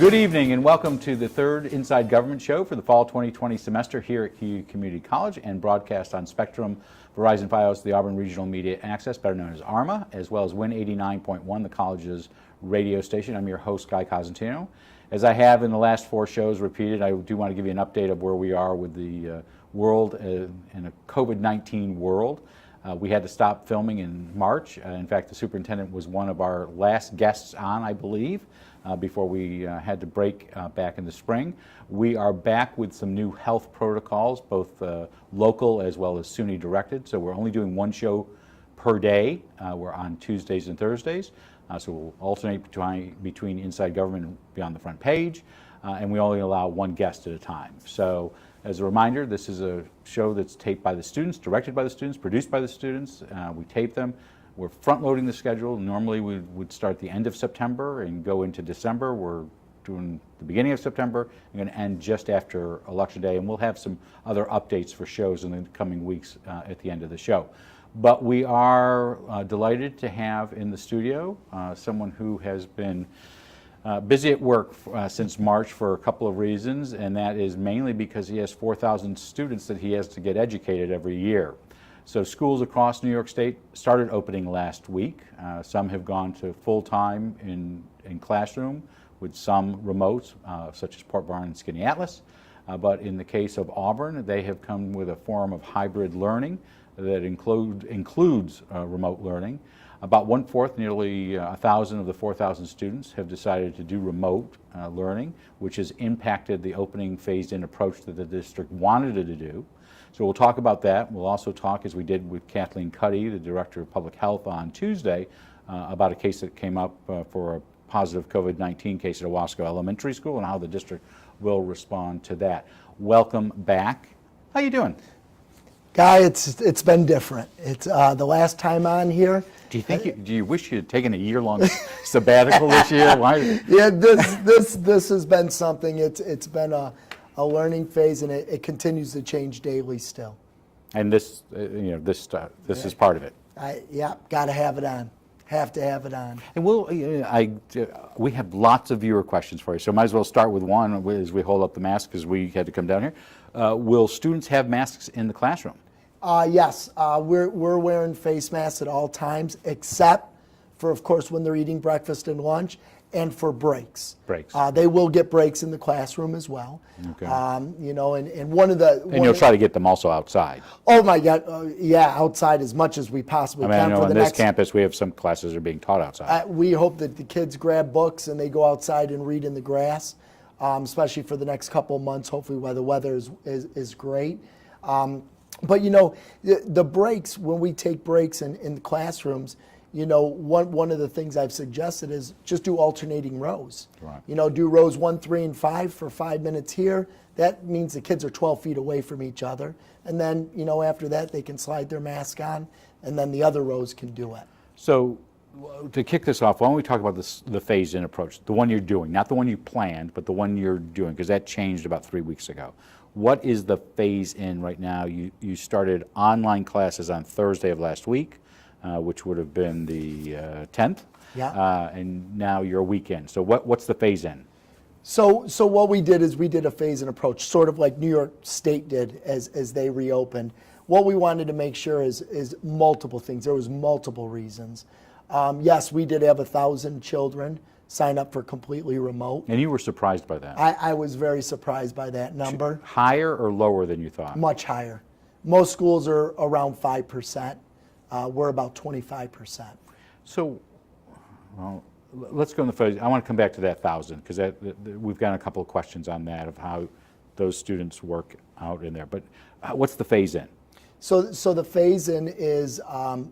Good evening and welcome to the third Inside Government show for the fall 2020 semester here at KU Community College and broadcast on Spectrum, Verizon Fios, the Auburn Regional Media Access, better known as ARMA, as well as Win 89.1, the college's radio station. I'm your host, Guy Cosentino. As I have in the last four shows repeated, I do want to give you an update of where we are with the world in a COVID-19 world. We had to stop filming in March. In fact, the superintendent was one of our last guests on, I believe, before we had to break back in the spring. We are back with some new health protocols, both local as well as SUNY directed. So we're only doing one show per day. We're on Tuesdays and Thursdays. So we'll alternate between Inside Government and Beyond the Front Page. And we only allow one guest at a time. So as a reminder, this is a show that's taped by the students, directed by the students, produced by the students. We tape them. We're front-loading the schedule. Normally we would start the end of September and go into December. We're doing the beginning of September and going to end just after Election Day. And we'll have some other updates for shows in the coming weeks at the end of the show. But we are delighted to have in the studio someone who has been busy at work since March for a couple of reasons, and that is mainly because he has 4,000 students that he has to get educated every year. So schools across New York State started opening last week. Some have gone to full-time in classroom, with some remote, such as Port Barn and Skinny Atlas. But in the case of Auburn, they have come with a form of hybrid learning that includes remote learning. About 1/4, nearly 1,000 of the 4,000 students have decided to do remote learning, which has impacted the opening phased-in approach that the district wanted it to do. So we'll talk about that. We'll also talk, as we did with Kathleen Cuddy, the Director of Public Health, on Tuesday, about a case that came up for a positive COVID-19 case at Owasco Elementary School and how the district will respond to that. Welcome back. How you doing? Guy, it's been different. It's the last time on here. Do you wish you had taken a year-long sabbatical this year? Why? Yeah, this has been something. It's been a learning phase, and it continues to change daily still. And this is part of it. Yeah, got to have it on. Have to have it on. And we have lots of viewer questions for you, so might as well start with one as we hold up the mask because we had to come down here. Will students have masks in the classroom? Yes, we're wearing face masks at all times, except for, of course, when they're eating breakfast and lunch, and for breaks. Breaks. They will get breaks in the classroom as well. Okay. And one of the... And you'll try to get them also outside. Oh my God, yeah, outside as much as we possibly can. I know on this campus we have some classes that are being taught outside. We hope that the kids grab books and they go outside and read in the grass, especially for the next couple of months, hopefully while the weather is great. But the breaks, when we take breaks in the classrooms, one of the things I've suggested is just do alternating rows. Right. Do rows 1, 3, and 5 for 5 minutes here. That means the kids are 12 feet away from each other. And then, after that, they can slide their mask on, and then the other rows can do it. So to kick this off, why don't we talk about the phased-in approach, the one you're doing, not the one you planned, but the one you're doing, because that changed about 3 weeks ago. What is the phase-in right now? You started online classes on Thursday of last week, which would have been the 10th, yeah. And now you're a weekend. So what's the phase-in? So what we did is we did a phase-in approach, sort of like New York State did as they reopened. What we wanted to make sure is multiple things. There was multiple reasons. Yes, we did have 1,000 children sign up for completely remote. And you were surprised by that? I was very surprised by that number. Higher or lower than you thought? Much higher. Most schools are around 5%. We're about 25%. So, well, let's go in the phase. I want to come back to that 1,000 because we've got a couple of questions on that of how those students work out in there. But what's the phase-in? So the phase-in is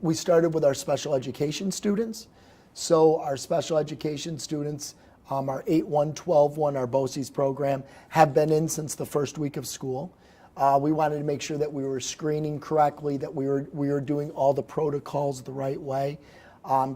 we started with our special education students. So our special education students, our 8-1, 12-1, our BOCES program, have been in since the first week of school. We wanted to make sure that we were screening correctly, that we were doing all the protocols the right way,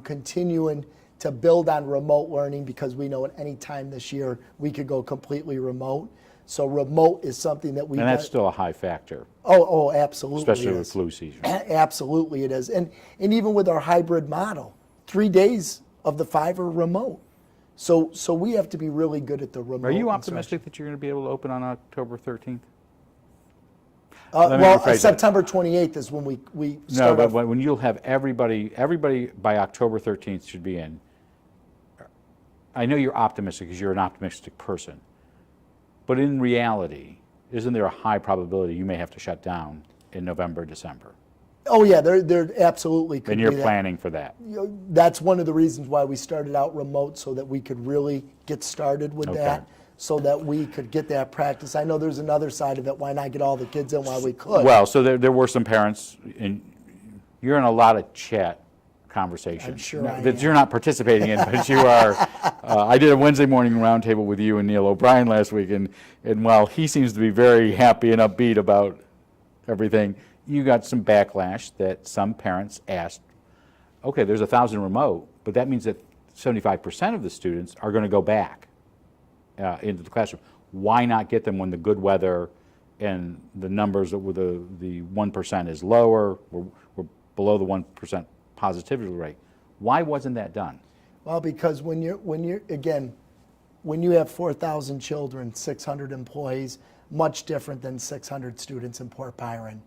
continuing to build on remote learning because we know at any time this year we could go completely remote. So remote is something that we... And that's still a high factor. Oh, absolutely. Especially with flu season. Absolutely it is. And even with our hybrid model, 3 days of the 5 are remote. So we have to be really good at the remote. Are you instruction. optimistic that you're going to be able to open on October 13th? Let me Well, rephrase that. September 28th is when we No, start. but when you'll have everybody by October 13th should be in. I know you're optimistic because you're an optimistic person, but in reality, isn't there a high probability you may have to shut down in November, December? Oh yeah, there absolutely could And you're be that. planning for that. That's one of the reasons why we started out remote, so that we could really get started with Okay. that, so that we could get that practice. I know there's another side of it. Why not get all the kids in while we could? Well, so there were some parents, and you're in a lot of chat conversations. I'm sure Now, I that am. you're not participating in, but you are. I did a Wednesday morning roundtable with you and Neil O'Brien last week, and while he seems to be very happy and upbeat about everything, you got some backlash that some parents asked, okay, there's 1,000 remote, but that means that 75% of the students are going to go back into the classroom. Why not get them when the good weather and the numbers with the 1% is lower, we're below the 1% positivity rate? Why wasn't that done? Well, because when you have 4,000 children, 600 employees, much different than 600 students in Port Byron.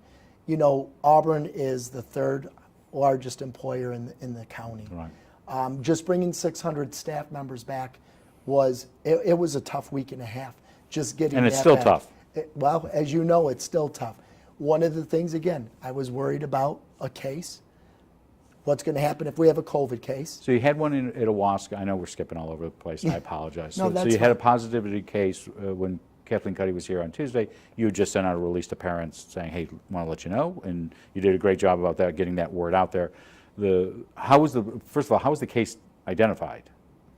You know, Auburn is the third largest employer in the county. Right. Just bringing 600 staff members back was a tough week and a half. Just getting And it's that still back. tough. Well, as you know, it's still tough. One of the things, again, I was worried about a case. What's going to happen if we have a COVID case? So you had one at Owaska. I know we're skipping all over the place. I apologize. No, So that's you had a fine. positivity case when Kathleen Cuddy was here on Tuesday. You had just sent out a release to parents saying, hey, want to let you know, and you did a great job about that, getting that word out there. First of all, how was the case identified,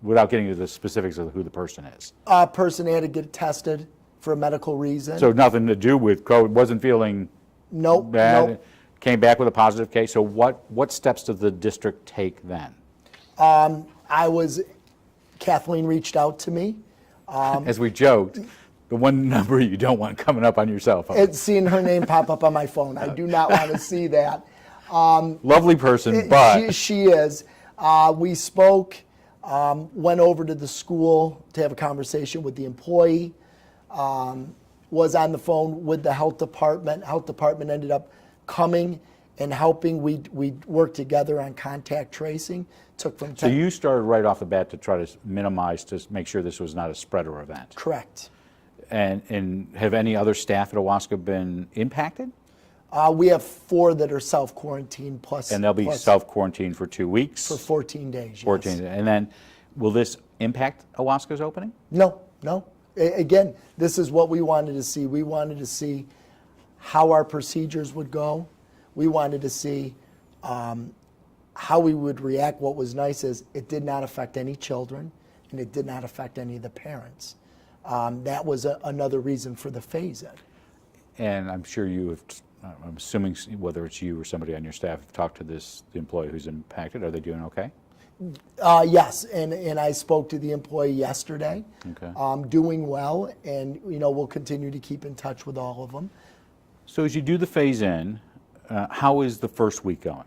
without getting into the specifics of who the person is? A person had to get tested for a medical reason. So nothing to do with COVID, wasn't feeling Nope, bad, nope. came back with a positive case. So what steps did the district take then? Kathleen reached out to me. As we joked, the one number you don't want coming up on your cell phone. It's seeing her name pop up on my phone. I do not want to see that. Lovely person, but She is. We spoke, went over to the school to have a conversation with the employee, was on the phone with the health department. Health department ended up coming and helping. We worked together on contact tracing. Took from so you started right off the bat to try to minimize, to make sure this was not a spreader event. Correct. And have any other staff at Owaska been impacted? We have 4 that are self-quarantined plus. And they'll be plus self-quarantined for 2 weeks? for 14 days. Yes. 14. And then, will this impact Owaska's opening? No. Again, this is what we wanted to see. We wanted to see how our procedures would go. We wanted to see how we would react. What was nice is it did not affect any children, and it did not affect any of the parents. That was another reason for the phase-in. And I'm sure you have, I'm assuming whether it's you or somebody on your staff have talked to the employee who's impacted. Are they doing okay? Yes, and I spoke to the employee yesterday. Okay. Doing well, and we'll continue to keep in touch with all of them. So as you do the phase-in, how is the first week going?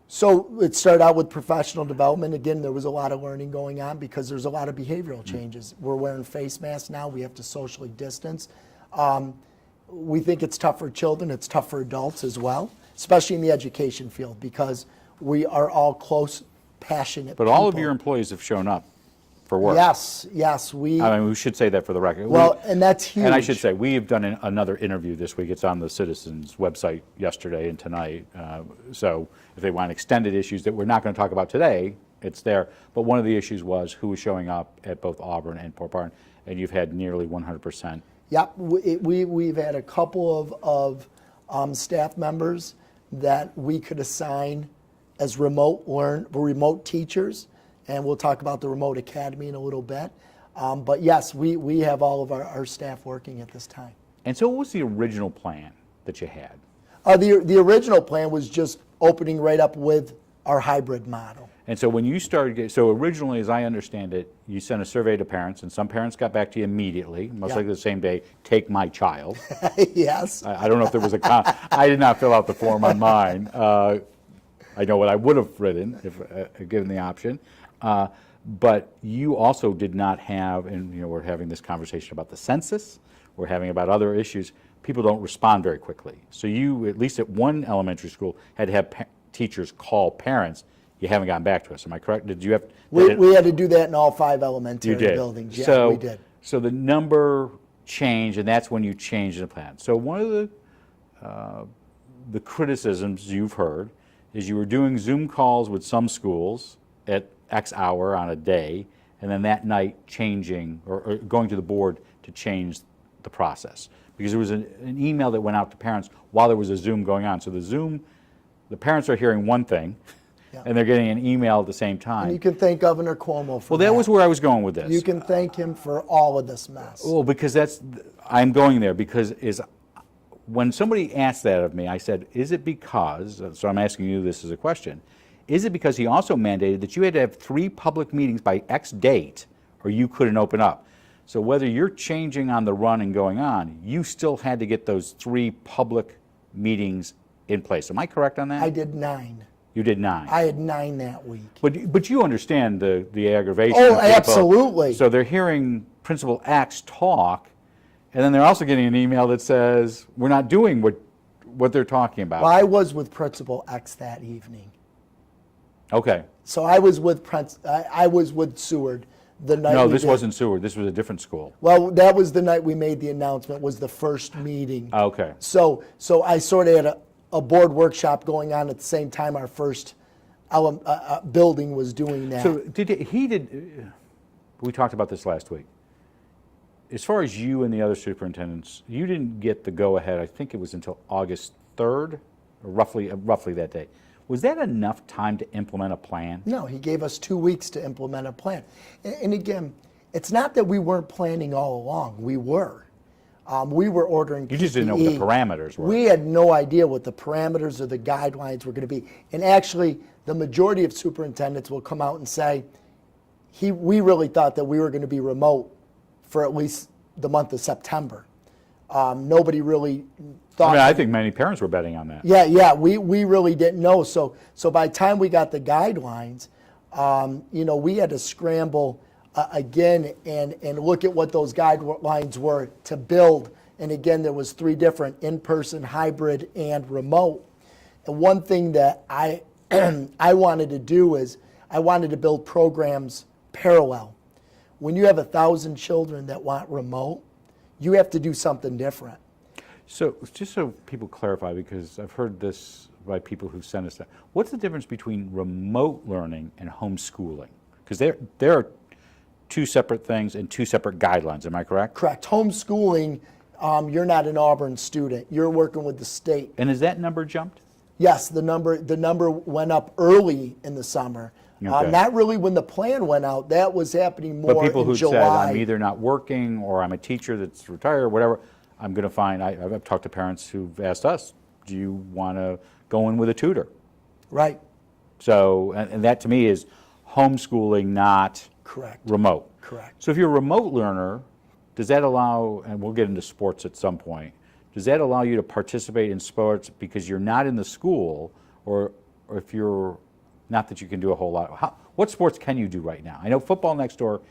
So it started out with professional development. Again, there was a lot of learning going on because there's a lot of behavioral changes. We're wearing face masks now. We have to socially distance. We think it's tough for children. It's tough for adults as well, especially in the education field, because we are all close, passionate But people. all of your employees have shown up for work. Yes. I mean, we should say that for the record. Well, and that's huge. And I should say, we have done another interview this week. It's on the Citizens website yesterday and tonight. So if they want extended issues that we're not going to talk about today, it's there. But one of the issues was who was showing up at both Auburn and Port Byron, and you've had nearly 100%. Yep, we've had a couple of staff members that we could assign as remote teachers, and we'll talk about the remote academy in a little bit. But yes, we have all of our staff working at this time. And so what was the original plan that you had? The original plan was just opening right up with our hybrid model. And so when you started, so originally, as I understand it, you sent a survey to parents, and some parents got back to you immediately, most likely the same day, take my child. Yes. I don't know if there was I did not fill out the form on mine. I know what I would have written if given the option. But you also did not have, and we're having this conversation about the census, we're having about other issues, people don't respond very quickly. So you, at least at one elementary school, had to have teachers call parents. You haven't gotten back to us, am I correct? Did you have? We had to do that in all 5 elementary you did. buildings. Yeah, so, we did. So the number changed, and that's when you changed the plan. So one of the criticisms you've heard is you were doing Zoom calls with some schools at X hour on a day, and then that night changing or going to the board to change the process. Because there was an email that went out to parents while there was a Zoom going on. So the parents are hearing one thing, and they're getting an email at the same time. And you can thank Governor Cuomo for that. Well, that was where I was going with this. You can thank him for all of this mess. Well, because I'm going there because when somebody asked that of me, I said, is it because, so I'm asking you this as a question, is it because he also mandated that you had to have 3 public meetings by X date or you couldn't open up? So whether you're changing on the run and going on, you still had to get those 3 public meetings in place. Am I correct on that? I did 9. You did 9. I had 9 that week. But you understand the aggravation. Oh, of people. absolutely. So they're hearing Principal X talk, and then they're also getting an email that says, we're not doing what they're talking about. Well, I was with Principal X that evening. Okay. So I was with Seward the night. No, we this did. wasn't Seward. This was a different school. Well, that was the night we made the announcement. Was the first meeting. Okay. So I sort of had a board workshop going on at the same time our first building was doing that. So we talked about this last week. As far as you and the other superintendents, you didn't get the go-ahead, I think it was until August 3rd, or roughly that day. Was that enough time to implement a plan? No, he gave us 2 weeks to implement a plan. And again, it's not that we weren't planning all along. We were. We were ordering PPE. You just didn't know what the parameters were. We had no idea what the parameters or the guidelines were going to be. And actually, the majority of superintendents will come out and say, we really thought that we were going to be remote for at least the month of September. Nobody really thought. I think many parents were betting on that. Yeah, we really didn't know. So by the time we got the guidelines, we had to scramble again and look at what those guidelines were to build. And again, there was 3 different: in-person, hybrid, and remote. And one thing that I wanted to do is I wanted to build programs parallel. When you have 1,000 children that want remote, you have to do something different. So just so people clarify, because I've heard this by people who sent us that, what's the difference between remote learning and homeschooling? Because there are 2 separate things and 2 separate guidelines, am I correct? Correct. Homeschooling, you're not an Auburn student. You're working with the state. And has that number jumped? Yes, the number went up early in the summer. Okay. Not really when the plan went out. That was happening more in July. But people who said, I'm either not working or I'm a teacher that's retired or whatever, I'm going to find, I've talked to parents who've asked us, do you want to go in with a tutor? Right. So, and that to me is homeschooling, not Correct. remote. Correct. So if you're a remote learner, does that allow, and we'll get into sports at some point, does that allow you to participate in sports because you're not in the school, or if you're, not that you can do a whole lot. What sports can you do right now? I know football next door,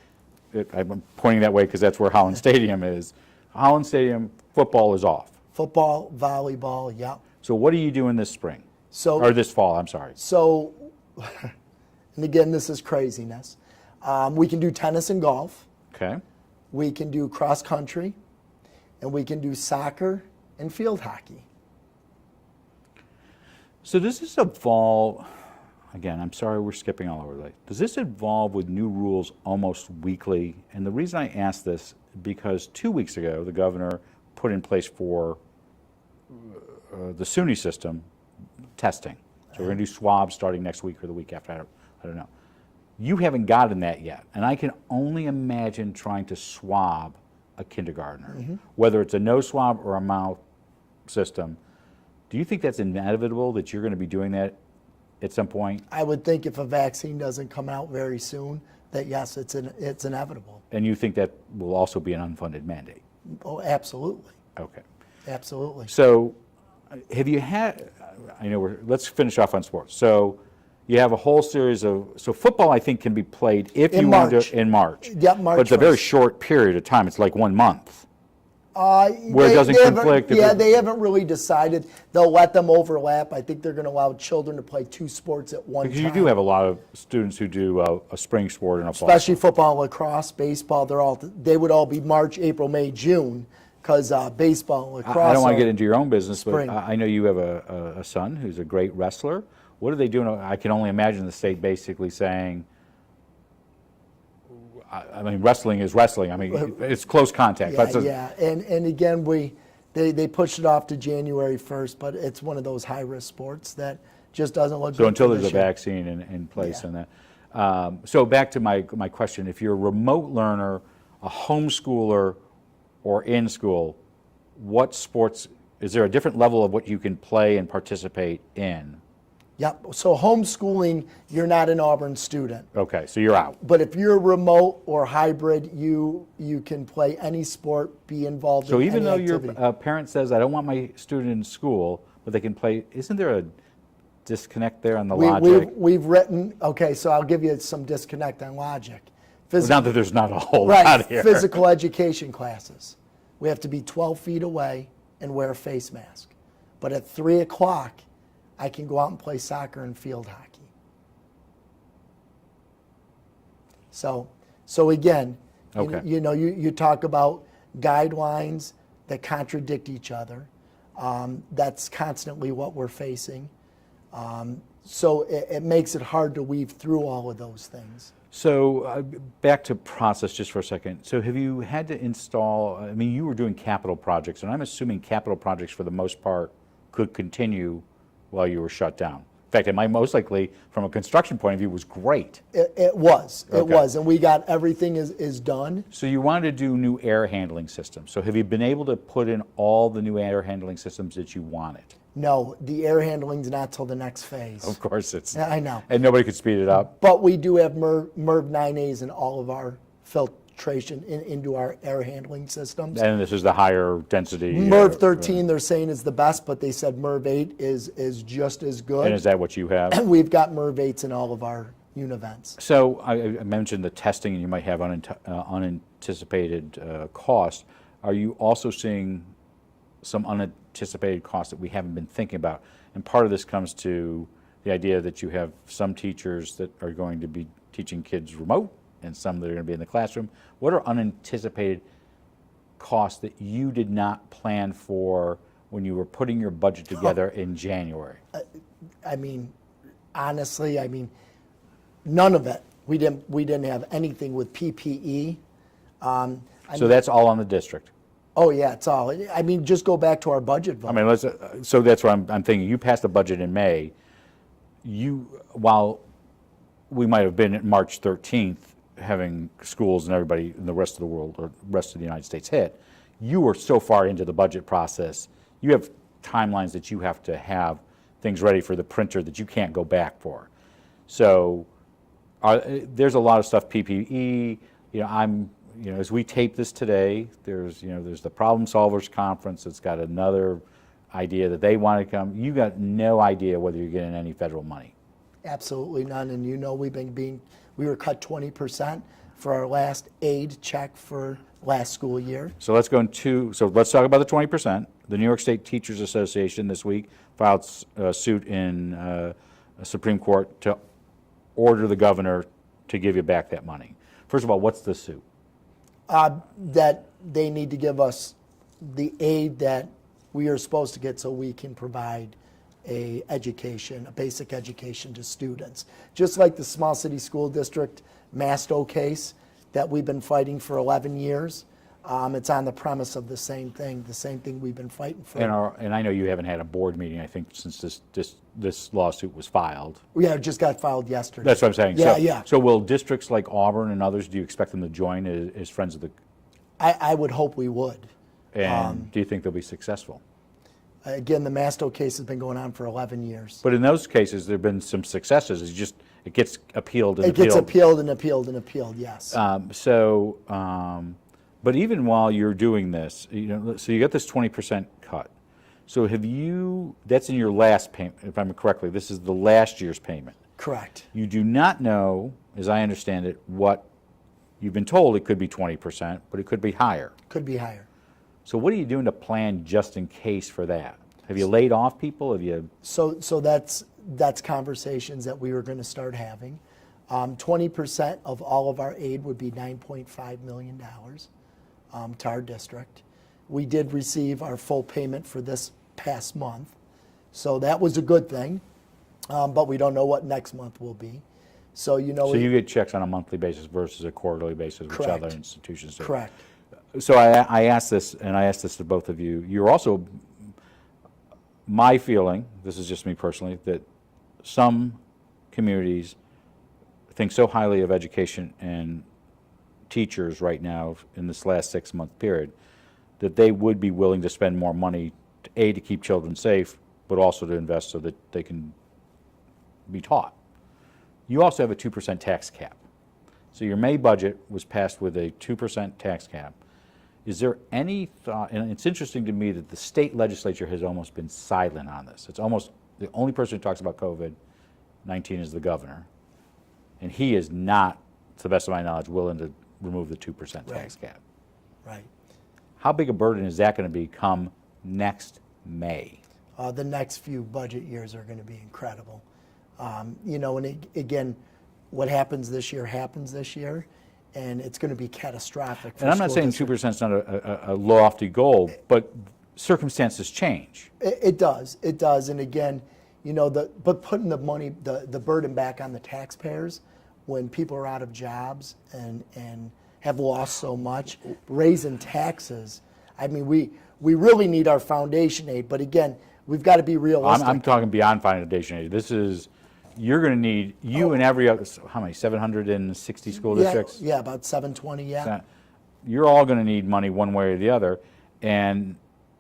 I'm pointing that way because that's where Holland Stadium is. Holland Stadium, football is off. Football, volleyball, yeah. So what are you doing this spring? Or this fall, I'm sorry. So, and again, this is craziness. We can do tennis and golf. Okay. We can do cross country. And we can do soccer and field hockey. So does this evolve, again, I'm sorry we're skipping all over the place. Does this evolve with new rules almost weekly? And the reason I ask this, because 2 weeks ago, the governor put in place for the SUNY system testing. So we're going to do swabs starting next week or the week after, I don't know. You haven't gotten that yet. And I can only imagine trying to swab a kindergartner, whether it's a nose swab or a mouth system. Do you think that's inevitable that you're going to be doing that at some point? I would think if a vaccine doesn't come out very soon, that yes, it's inevitable. And you think that will also be an unfunded mandate? Oh, absolutely. Okay. Absolutely. So have you had, let's finish off on sports. So you have a whole series of, so football I think can be played if In you want March. to, in March. Yep, March But it's a very 1st. short period of time. It's like 1 month. Where it doesn't conflict if it- they haven't really decided. They'll let them overlap. I think they're going to allow children to play 2 sports at one Because time. you do have a lot of students who do a spring sport and a fall. Especially football, lacrosse, baseball. They would all be March, April, May, June, because baseball and lacrosse. I don't want to are- get into your own business, but spring. I know you have a son who's a great wrestler. What are they doing? I can only imagine the state basically saying, I mean, wrestling is wrestling. I mean, it's close contact. Yeah, But yeah. And again, they pushed it off to January 1st, but it's one of those high-risk sports that just doesn't look good. So until for there's a this year. vaccine in place Yeah. on that. So back to my question, if you're a remote learner, a homeschooler, or in school, what sports, is there a different level of what you can play and participate in? Yep. So homeschooling, you're not an Auburn student. Okay, so you're out. But if you're remote or hybrid, you can play any sport, be involved So in even any though activity. your parent says, I don't want my student in school, but they can play, isn't there a disconnect there on the logic? We've written, okay, so I'll give you some disconnect on logic. Not that there's not a whole Right, lot here. physical education classes. We have to be 12 feet away and wear a face mask. But at 3 o'clock, I can go out and play soccer and field hockey. So again, Okay. you talk about guidelines that contradict each other. That's constantly what we're facing. So it makes it hard to weave through all of those things. So back to process just for a second. So have you had to install, I mean, you were doing capital projects, and I'm assuming capital projects for the most part could continue while you were shut down. In fact, it might most likely, from a construction point of view, was great. It was, Okay. and we got everything is done. So you wanted to do new air handling systems. So have you been able to put in all the new air handling systems that you wanted? No, the air handling's not till the next phase. Of course it's, Yeah, I know. and nobody could speed it up. But we do have MERV 9As in all of our filtration into our air handling systems. And this is the higher density. MERV 13 they're saying is the best, but they said MERV 8 is just as good. And is that what you have? And we've got MERV 8s in all of our univents. So I mentioned the testing, and you might have unanticipated costs. Are you also seeing some unanticipated costs that we haven't been thinking about? And part of this comes to the idea that you have some teachers that are going to be teaching kids remote and some that are going to be in the classroom. What are unanticipated costs that you did not plan for when you were putting your budget together in January? I mean, honestly, none of it. We didn't have anything with PPE. So that's all on the district. Oh yeah, it's all. I mean, just go back to our budget vote. I mean, so that's what I'm thinking. You passed a budget in May. While we might have been at March 13th having schools and everybody in the rest of the world or rest of the United States hit, you were so far into the budget process. You have timelines that you have to have things ready for the printer that you can't go back for. So there's a lot of stuff, PPE, as we tape this today, there's the Problem Solvers Conference that's got another idea that they want to come. You got no idea whether you're getting any federal money. Absolutely none. And we were cut 20% for our last aid check for last school year. So let's talk about the 20%. The New York State Teachers Association this week filed a suit in a Supreme Court to order the governor to give you back that money. First of all, what's the suit? That they need to give us the aid that we are supposed to get so we can provide a basic education to students. Just like the small city school district Masto case that we've been fighting for 11 years. It's on the premise of the same thing we've been fighting for. And I know you haven't had a board meeting, I think, since this lawsuit was filed. Yeah, it just got filed yesterday. That's what I'm saying. Yeah. So will districts like Auburn and others, do you expect them to join as friends of the? I would hope we would. And do you think they'll be successful? Again, the Masto case has been going on for 11 years. But in those cases, there have been some successes. It gets appealed and It gets appealed and appealed and appealed, yes. But even while you're doing this, so you got this 20% cut. So that's in your last payment, if I remember correctly, this is the last year's payment. Correct. You do not know, as I understand it, what you've been told. It could be 20%, but it could be higher. Could be higher. So what are you doing to plan just in case for that? Have you laid off people? Have you? So that's conversations that we were going to start having. 20% of all of our aid would be $9.5 million to our district. We did receive our full payment for this past month, so that was a good thing, but we don't know what next month will be. So, So you get checks on a monthly basis versus a quarterly basis, which Correct. other institutions do. Correct. So I asked this, and I asked this to both of you. You're also, my feeling, this is just me personally, that some communities think so highly of education and teachers right now in this last 6-month period that they would be willing to spend more money, to keep children safe, but also to invest so that they can be taught. You also have a 2% tax cap. So your May budget was passed with a 2% tax cap. Is there any thought, and it's interesting to me that the state legislature has almost been silent on this. It's almost the only person who talks about COVID-19 is the governor. And he is not, to the best of my knowledge, willing to remove the 2% tax cap. Right. How big a burden is that going to become next May? The next few budget years are going to be incredible. And again, what happens this year, and it's going to be catastrophic. And I'm not saying 2% is not a lofty goal, but circumstances change. It does, and again, but putting the money, the burden back on the taxpayers when people are out of jobs and have lost so much, raising taxes. I mean, we really need our foundation aid, but again, we've got to be realistic. I'm talking beyond foundation aid. This is, you're going to need, and every other, how many, 760 school districts? Yeah, about 720, yeah. You're all going to need money one way or the other. And,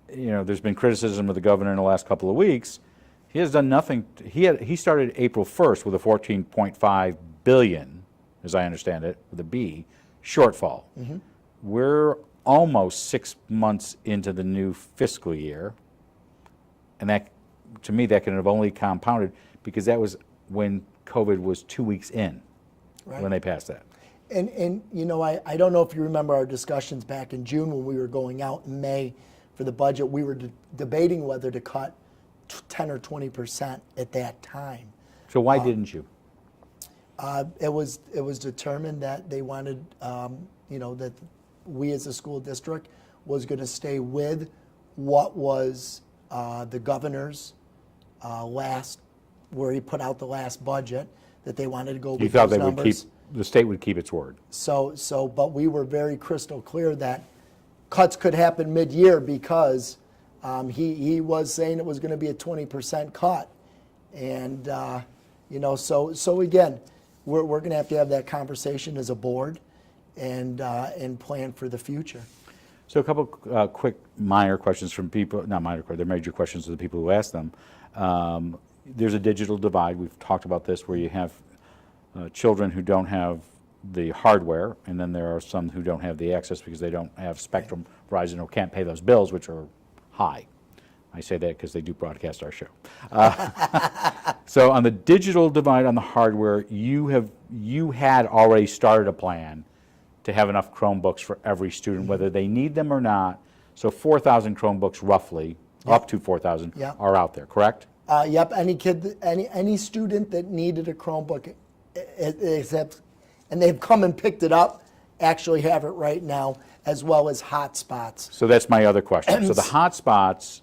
there's been criticism of the governor in the last couple of weeks. He has done nothing. He started April 1st with a $14.5 billion, as I understand it, with a B, shortfall. Mm-hmm. We're almost 6 months into the new fiscal year. And that, to me, that can have only compounded because that was when COVID was 2 weeks in, right, when they passed that. And I don't know if you remember our discussions back in June when we were going out in May for the budget. We were debating whether to cut 10 or 20% at that time. So why didn't you? It was determined that they wanted, that we as a school district was going to stay with what was the governor's where he put out the last budget, that they wanted to go with those numbers. The state would keep its word. But we were very crystal clear that cuts could happen mid-year because he was saying it was going to be a 20% cut, and so again, we're going to have that conversation as a board, and plan for the future. So a couple quick minor questions from people, not minor, they're major questions to the people who ask them. There's a digital divide. We've talked about this, where you have children who don't have the hardware, and then there are some who don't have the access because they don't have Spectrum, Verizon, or can't pay those bills, which are high. I say that because they do broadcast our show. So on the digital divide, on the hardware, you had already started a plan to have enough Chromebooks for every student, mm-hmm, whether they need them or not. So 4,000 Chromebooks roughly, yep, up to 4,000, yep, are out there, correct? Yep, any student that needed a Chromebook, and they've come and picked it up, actually have it right now, as well as hotspots. So that's my other question. So the hotspots,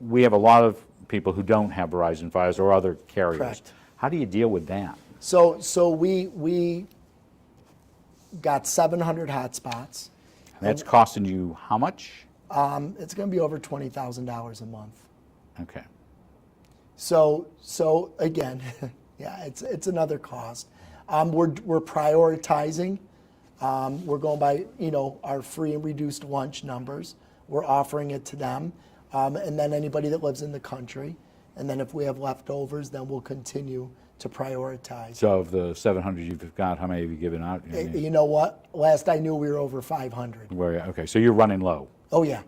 we have a lot of people who don't have Verizon Fios or other carriers. Correct. How do you deal with that? So we got 700 hotspots. And that's costing you how much? It's going to be over $20,000 a month. Okay. So again, yeah, it's another cost. We're prioritizing. We're going by our free and reduced lunch numbers. We're offering it to them, and then anybody that lives in the country. And then if we have leftovers, then we'll continue to prioritize. So of the 700 you've got, how many have you given out? You know what? Last I knew, we were over 500. Okay, so you're running low. Oh yeah.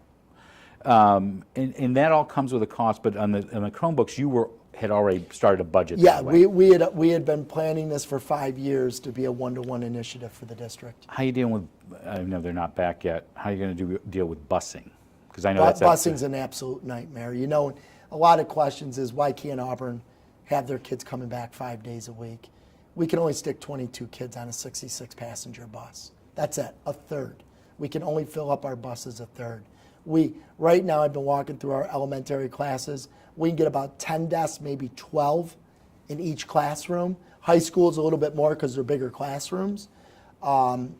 And that all comes with a cost, but on the Chromebooks, had already started a budget Yeah, that way. we had been planning this for 5 years to be a one-to-one initiative for the district. How are you dealing with, I know they're not back yet, how are you going to deal with busing? Because I know Busing's an absolute nightmare. You know, a lot of questions is why can't Auburn have their kids coming back 5 days a week? We can only stick 22 kids on a 66-passenger bus. That's it, a third. We can only fill up our buses a third. Right now, I've been walking through our elementary classes. We can get about 10 desks, maybe 12 in each classroom. High school is a little bit more because they're bigger classrooms. Busing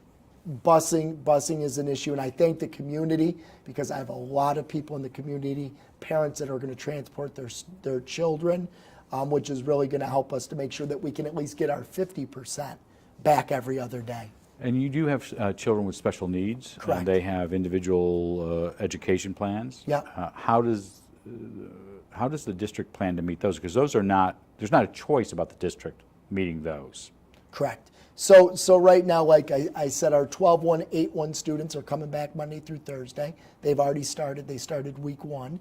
is an issue, and I thank the community because I have a lot of people in the community, parents that are going to transport their children, which is really going to help us to make sure that we can at least get our 50% back every other day. And you do have children with special needs. Correct. They have individual education plans. Yeah. How does the district plan to meet those? Because those are not, there's not a choice about the district meeting those. Correct. So right now, like I said, our 12-1, 8-1 students are coming back Monday through Thursday. They've already started. They started week 1.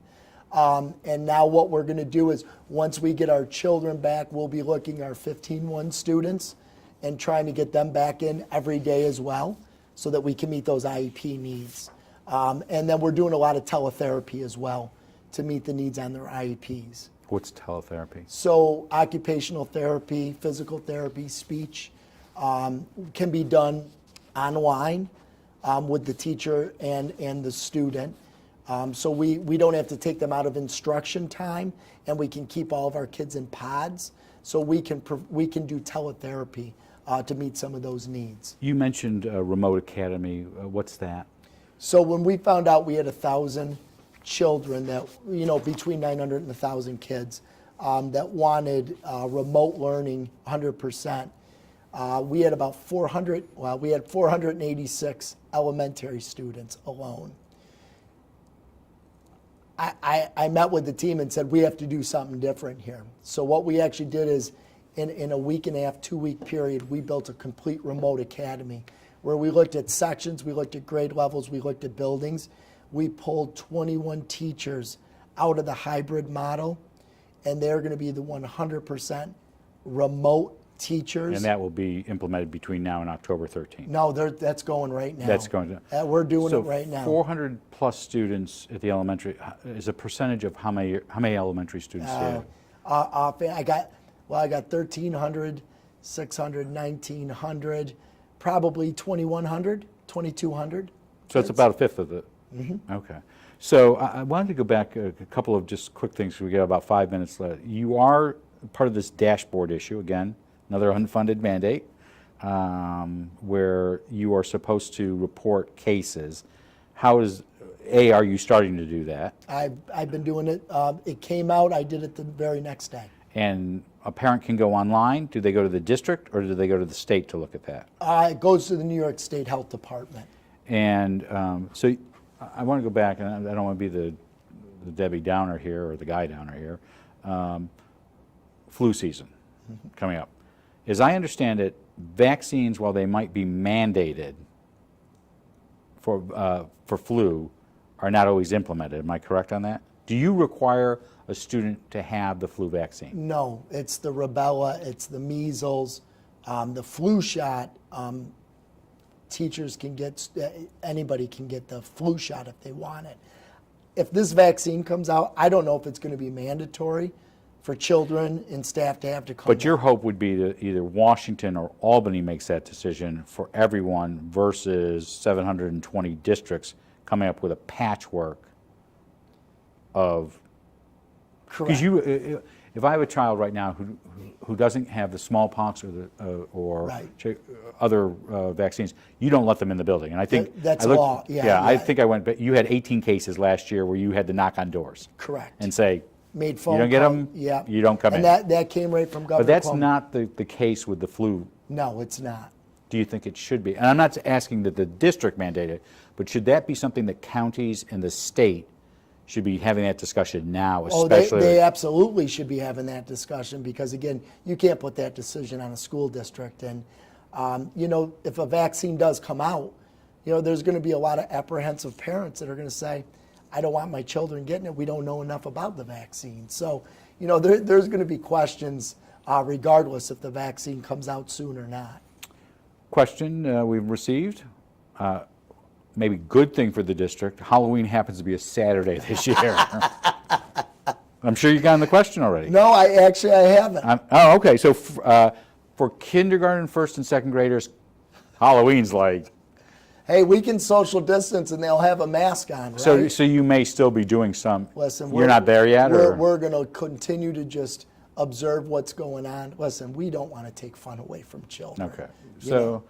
And now what we're going to do is once we get our children back, we'll be looking our 15-1 students and trying to get them back in every day as well so that we can meet those IEP needs. And then we're doing a lot of teletherapy as well to meet the needs on their IEPs. What's teletherapy? So occupational therapy, physical therapy, speech can be done online with the teacher and the student. So we don't have to take them out of instruction time, and we can keep all of our kids in pods. So we can do teletherapy to meet some of those needs. You mentioned remote academy. What's that? So when we found out we had 1,000 children that, you know, between 900 and 1,000 kids that wanted remote learning 100%, we had about 486 elementary students alone. I met with the team and said, we have to do something different here. So what we actually did is, in a week and a half, 2-week period, we built a complete remote academy where we looked at sections, we looked at grade levels, we looked at buildings. We pulled 21 teachers out of the hybrid model, and they're going to be the 100% remote teachers. And that will be implemented between now and October 13th. No, that's going right now. That's going to. We're doing it right now. 400 plus students at the elementary is a percentage of how many elementary students do you have? I got 1,300, 600, 1,900, probably 2,100, 2,200. So it's about a fifth of the. Mm-hmm. Okay. So I wanted to go back a couple of just quick things. We got about 5 minutes left. You are part of this dashboard issue, again, another unfunded mandate, where you are supposed to report cases. Are you starting to do that? I've been doing it. It came out, I did it the very next day. And a parent can go online. Do they go to the district or do they go to the state to look at that? It goes to the New York State Health Department. And so I want to go back, and I don't want to be the Debbie Downer here or the Guy Downer here. Flu season coming up. As I understand it, vaccines, while they might be mandated for flu, are not always implemented. Am I correct on that? Do you require a student to have the flu vaccine? No, it's the rubella, it's the measles, the flu shot. Teachers can get, anybody can get the flu shot if they want it. If this vaccine comes out, I don't know if it's going to be mandatory for children and staff to have to come. But your hope would be that either Washington or Albany makes that decision for everyone versus 720 districts coming up with a patchwork of. Correct. Because if I have a child right now who doesn't have the smallpox or Right. other vaccines, you don't let them in the building. And I think That's law. Yeah, I think I went. But you had 18 cases last year where you had to knock on doors. Correct. And say, Made phone you don't get call, them. Yeah. You don't come in. And that came right from Governor But that's Cuomo. not the case with the flu. No, it's not. Do you think it should be? And I'm not asking that the district mandate it, but should that be something that counties and the state should be having that discussion now, especially? Oh, they absolutely should be having that discussion because, again, you can't put that decision on a school district. And, you know, if a vaccine does come out, you know, there's going to be a lot of apprehensive parents that are going to say, I don't want my children getting it. We don't know enough about the vaccine. So, you know, there's going to be questions regardless if the vaccine comes out soon or not. Question we've received, maybe good thing for the district, Halloween happens to be a Saturday this year. I'm sure you got the question already. No, I haven't. Oh, okay. So for kindergarten, first and second graders, Halloween's like... Hey, we can social distance and they'll have a mask on, right? So you may still be doing some... Listen, you're not there yet? We're going to continue to just observe what's going on. Listen, we don't want to take fun away from children. Okay. So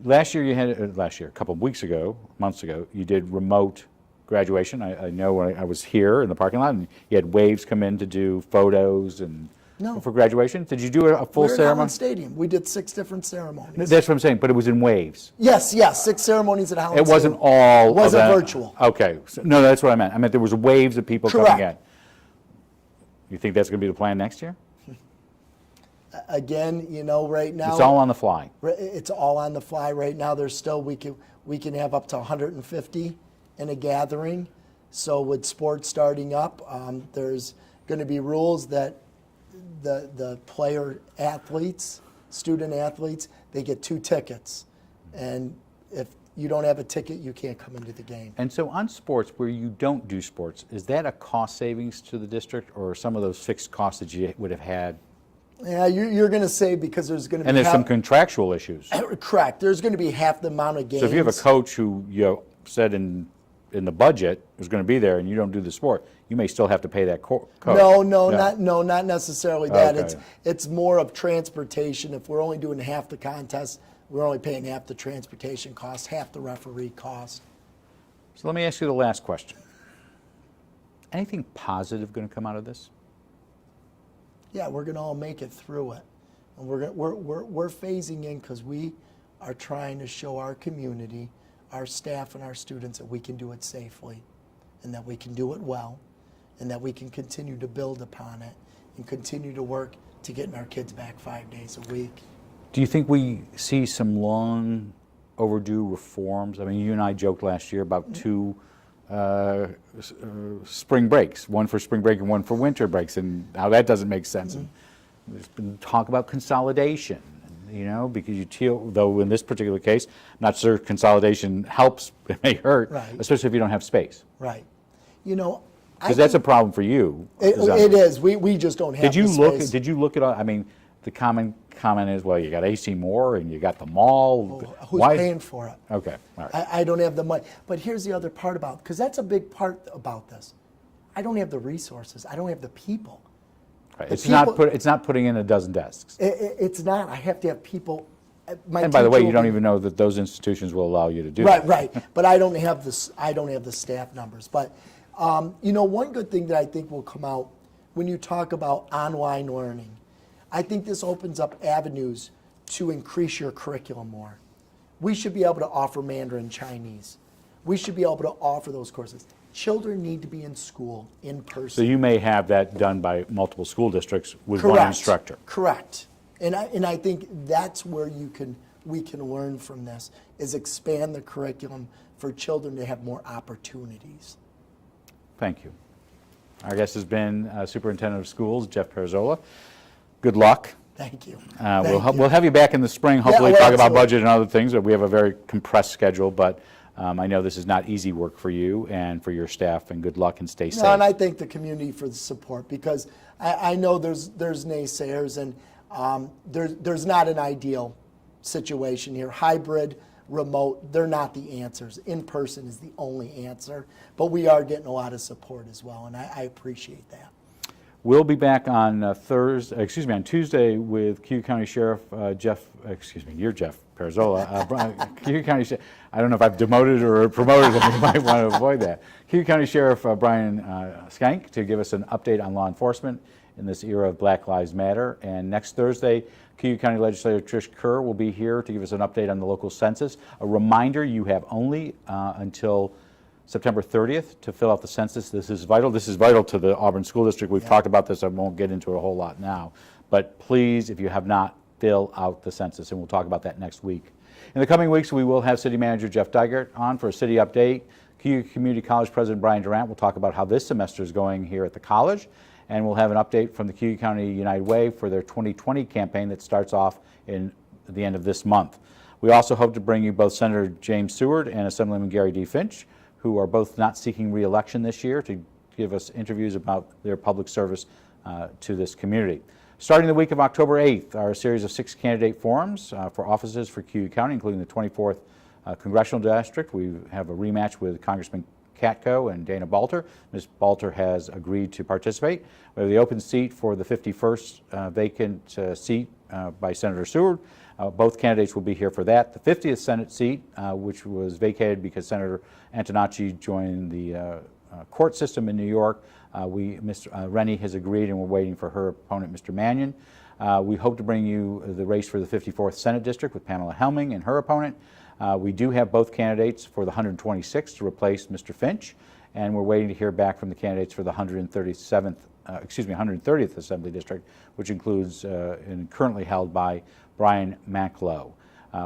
last year you had, a couple of months ago, you did remote graduation. I know when I was here in the parking lot and you had waves come in to do photos and for graduation. Did you do a full ceremony? ceremony? At Stadium. We did 6 different ceremonies. That's what I'm saying, but it was in waves. Yes, 6 ceremonies at Holland It wasn't Stadium. all... It wasn't virtual. Okay. So, no, that's what I meant. I meant there was waves of people coming in. You think that's going to be the plan next year? Again, you know, right now... It's all on the fly. It's all on the fly right now. There's still, we can have up to 150 in a gathering. So with sports starting up, there's going to be rules that the player athletes, student athletes, they get 2 tickets. And if you don't have a ticket, you can't come into the game. And so on sports, where you don't do sports, is that a cost savings to the district or some of those fixed costs that you would have had? Yeah, you're going to save because there's going to be... And there's some contractual issues. Correct. There's going to be half the amount of games. So if you have a coach who said in the budget is going to be there and you don't do the sport, you may still have to pay that coach. No, not necessarily that. Okay. It's more of transportation. If we're only doing half the contest, we're only paying half the transportation cost, half the referee cost. So let me ask you the last question. Anything positive going to come out of this? Yeah, we're going to all make it through it. And we're phasing in because we are trying to show our community, our staff and our students that we can do it safely and that we can do it well and that we can continue to build upon it and continue to work to getting our kids back 5 days a week. Do you think we see some long overdue reforms? I mean, you and I joked last year about 2 spring breaks, one for spring break and one for winter breaks, and how that doesn't make sense. And there's been talk about consolidation, you know, because though in this particular case, I'm not sure consolidation helps, it may hurt, especially if you don't have space. Right. You know, because that's a problem for you. It is. We just don't have the space. Did you look at all, I mean, the common comment is, well, you got AC Moore and you got the mall. Who's paying for it? Okay, all right. I don't have the money. But here's the other part about, because that's a big part about this. I don't have the resources. I don't have the people. Right. It's not putting in a dozen desks. It's not. I have to have people. And by the way, you don't even know that those institutions will allow you to do that. Right. But I don't have this. I don't have the staff numbers. But you know, one good thing that I think will come out when you talk about online learning, I think this opens up avenues to increase your curriculum more. We should be able to offer Mandarin Chinese. We should be able to offer those courses. Children need to be in school in person. So you may have that done by multiple school districts with one instructor. Correct. And I think that's where we can learn from this, is expand the curriculum for children to have more opportunities. Thank you. Our guest has been Superintendent of Schools, Jeff Pirozzola. Good luck. Thank you. We'll have you back in the spring, hopefully talk about budget and other things. We have a very compressed schedule, but I know this is not easy work for you and for your staff, and good luck and stay safe. No, and I thank the community for the support, because I know there's naysayers, and there's not an ideal situation here. Hybrid, remote, they're not the answers. In person is the only answer, but we are getting a lot of support as well, and I appreciate that. We'll be back on Tuesday with Cuyahoga County Sheriff Jeff Pirozzola. Cuyahoga County Sheriff, I don't know if I've demoted or promoted him, you might want to avoid that. Cuyahoga County Sheriff Brian Skank to give us an update on law enforcement in this era of Black Lives Matter. And next Thursday, Cuyahoga County Legislator Trish Kerr will be here to give us an update on the local census. A reminder, you have only until September 30th to fill out the census. This is vital. This is vital to the Auburn School District. We've talked about this. I won't get into it a whole lot now. But please, if you have not, fill out the census, and we'll talk about that next week. In the coming weeks, we will have City Manager Jeff Dygert on for a city update. KU Community College President Brian Durant will talk about how this semester is going here at the college, and we'll have an update from the KU County United Way for their 2020 campaign that starts off at the end of this month. We also hope to bring you both Senator James Seward and Assemblyman Gary D. Finch, who are both not seeking re-election this year, to give us interviews about their public service to this community. Starting the week of October 8th, our series of 6 candidate forums for offices for KU County, including the 24th Congressional District. We have a rematch with Congressman Katko and Dana Balter. Ms. Balter has agreed to participate. We have the open seat for the 51st vacant seat by Senator Seward. Both candidates will be here for that. The 50th Senate seat, which was vacated because Senator Antonacci joined the court system in New York. Ms. Rennie has agreed, and we're waiting for her opponent, Mr. Mannion. We hope to bring you the race for the 54th Senate District with Pamela Helming and her opponent. We do have both candidates for the 126th to replace Mr. Finch, and we're waiting to hear back from the candidates for the 130th Assembly District, which includes and currently held by Brian Macklow.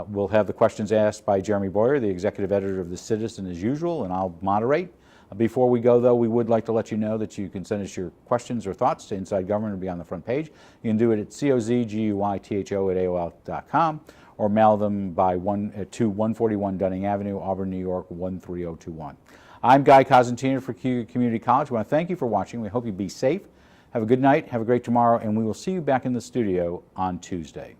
We'll have the questions asked by Jeremy Boyer, the executive editor of The Citizen, as usual, and I'll moderate. Before we go, though, we would like to let you know that you can send us your questions or thoughts to Inside Government or be on the front page. You can do it at cozguytho@aol.com or mail them by to 141 Dunning Avenue, Auburn, New York, 13021. I'm Guy Cosentino for KU Community College. We want to thank you for watching. We hope you be safe. Have a good night, have a great tomorrow, and we will see you back in the studio on Tuesday.